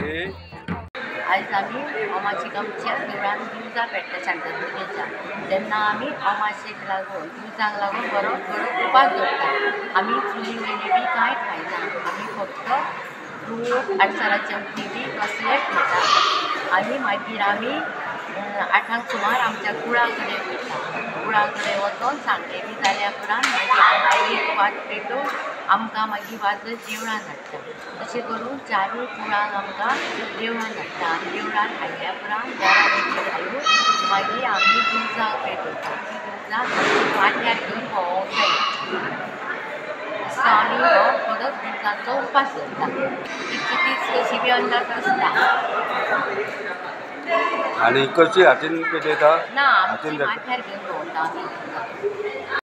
आयज आमी अमाशेक आमच्या देवळान दिवजां पेट्टा शांतदुर्गेच्या तेन्ना आमी अमाशेक लागून दिवजांक लागून बरो बरो उपास दवरता। आमी चुली वेली बी कांय खायना, आमी फक्त फ्रूट आडसराचे उदकी बी कसलें पिता। आनी मागीर आमी 8 सुमार आमच्या कुळा कडेन वयता। कुळा कडेन वचोन सांजे बी जाल्या उपरांत मागीर एक वात पेटोवन आमकां मागीर वाजत देवळान हाडटा। अशें करून 4 कुळांक आमकां देवळान हाडटा आनी देवळान हाडल्या उपरांत घरा घालून मागीर आमी दिवजां पेटयता। दिवजां वाट्यार घेवन भोंवोंक जाय। असो आमी हो कडक दिवजांचो उपास करता। तीच कशी बी अंदाज आसता। आणि कशी हातीन पेटयता? ना, आमी वाट्यार घेवन भोंवता।